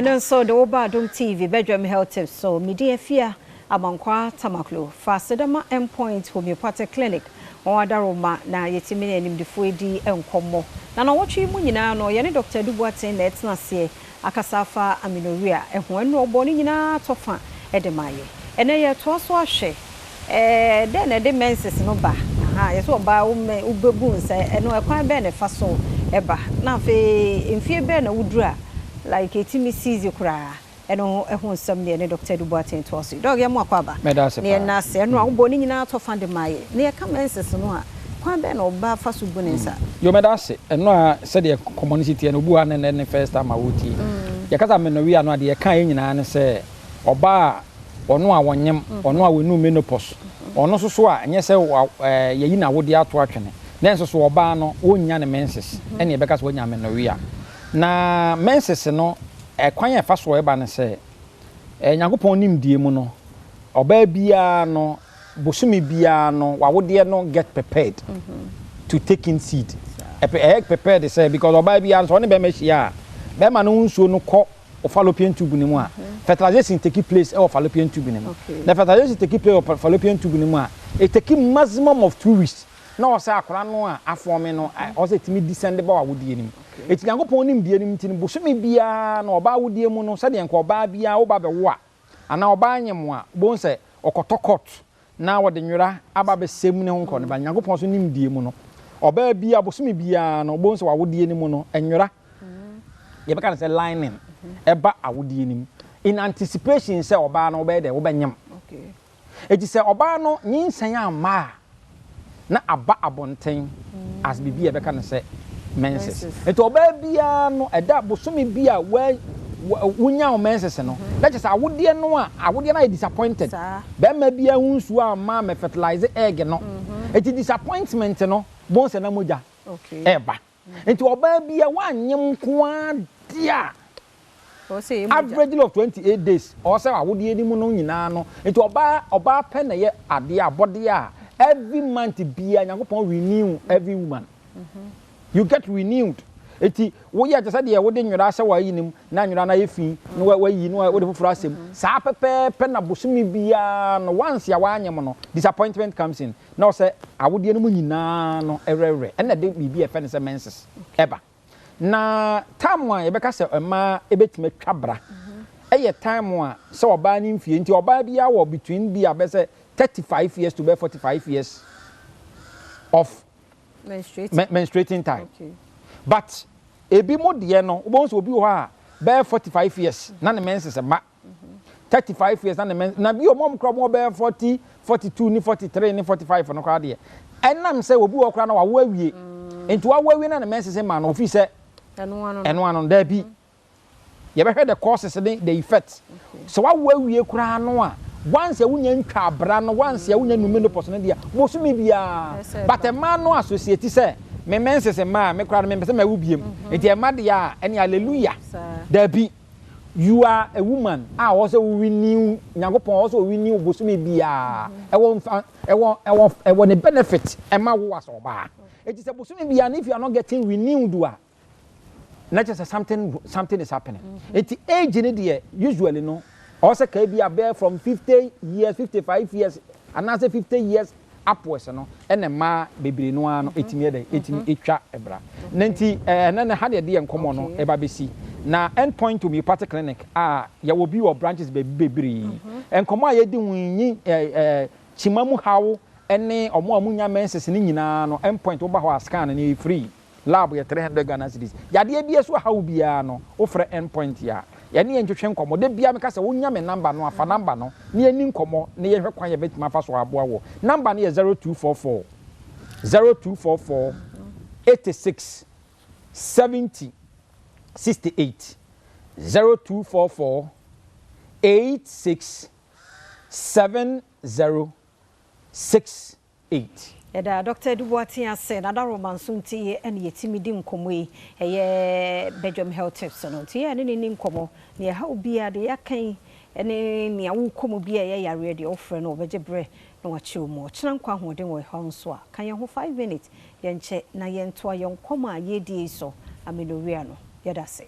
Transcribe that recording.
And so the Adom TV bedroom health tips. So media fear amankwa tamaklo fasedama endpoint homeopathic clinic on Adaroma na yetimine nim de fuedi enkomo na wotwe mu nyina no ye ne Dr. Dubuatin na etna se akasafa Amenorrhea ehon enu obo ni nyina tofa edemaye ene ye to so ahwe den e de menses no ba aha ye so ba ubebu nse eno ekwan be ne fa so eba na fe mfie be na wudura like etimi sizi kura eno ehun sam ne Dr. Dubuatin to so dog ye mo akwaba ne na se eno awbo ni nyina to fa de maye ne ka menses no a kwan be na oba fa so bu ne nsa yo medase eno a se de community no bu an ne first time awoti ye kasa Amenorrhea no de ye kan nyina ne se oba ono a wonyem ono a wenu menopause ono so a enye se ye yi na wodi ato atwene na so oba no wonya ne menses ene ye beka so wonya Amenorrhea na menses no kwan ya fa so eba ne se Nyankopon nimdie mu no oba bia no bosumi bia no wawode no get prepared to take in seed prepared say because oba bia so ne be mehia be ma no nsuo no kọ fallopian tube ni mu a fertilization take place of fallopian tube ni mu the fertilization take place of fallopian tube ni mu a it take maximum of 2 weeks na o say akora no a aforme no o say timi descend ba wawode ni eti Nyankopon nim die nim tin bosome bia na oba wodie mu no se de nka oba bia wo ba be wo a ana oba anyem a bon se okotokot na wode nwura aba be sem ne honko ne ba Nyankopon so nim die mu no oba bia bosome bia no bon se wawodie ni mu no enwura ye be kan se lining eba awodie nim in anticipation se oba no oba de wo benyem okay eti se oba no nyinsan ama na aba abonten as bibia be kan se menses eto oba bia no eda bosome bia wunya o menses no that is awodie no a awodie na disappointed be ma bia hunsu ama me fertilize egg no eti disappointment no bon se na moja okay eba enti oba bia wanyem kwa dia average of 28 days or say awodie ni mu no nyina no enti oba pe na ye ade abode a every month bia Nyankopon renew every woman you get renewed eti wo ya just de wo de nwura se wa yinim na nwura na yefi no wa yi no wo de fufura asem sa pepe na bosumi bia no once ya wa anyem no disappointment comes in na say awodie no mu nyina no erere na de bibia fe ne se menses eba na time one ebeka se ema ebetime twabra eye time one se oba ni mfie nti oba bia wo between bia be se 35 years to be 45 years of menstruating time okay but ebi mo de no obo so obi ho a be 45 years na ne menses ma 35 years na ne na bi o mom kro mo be 40 42 ni 43 ni 45 no kwa de enam se obi wo kra na wa wo awie enti wa wo awie na ne menses ma no ofi se eno ano da bi ye be hwe the causes the effects so wa wo awie kra no a once ya wunya ntwa abra no once ya wunya menopause no dia bosumi bia but a man no associate say me menses ma me kra no me say ma wubiem enti e ma dia ene hallelujah da bi you are a woman also we renew Nyankopon also we renew bosumi bia e won a benefit e ma wo aso ba enti say bosumi bia if you are not getting renewed not just something is happening enti age ni dia usually no also can be a from 50 years 55 years and now say 50 years upwards no and ma bebre no ano etimi ede etimi etwa ebra nanti na na hade de enkomo no eba besi na endpoint homeopathic clinic ya will be your branches bebre enkomo a yedi hunyi chimamu hawo ene omo amunya menses ni nyina no endpoint wo ba ho scan na free lab ya 300 Ghana cedis ya de bia so hawo bia no wo frɛ endpoint ya yani entwetwe nkomo de bia me ka se wonya me number no afa number no ne ani nkomo ne ye hwekwan ye betima fa so aboa wo number ne ye 0244 86 70 68 0244 86 70 68 Eda Dr. Dubuatin ase na da romansunti ye ene yetimi di nkomo yi eye bedroom health tips no ti ye ne ni nkomo ne ha obi ade yakan ene ne awu komo bi ye yare de ofre no obeje bre na wachi omo kina nkwa hoden wo ha nso a kan ye ho 5 minutes ye nche na ye nto ye nkomo a ye di so Amenorrhea no ye da se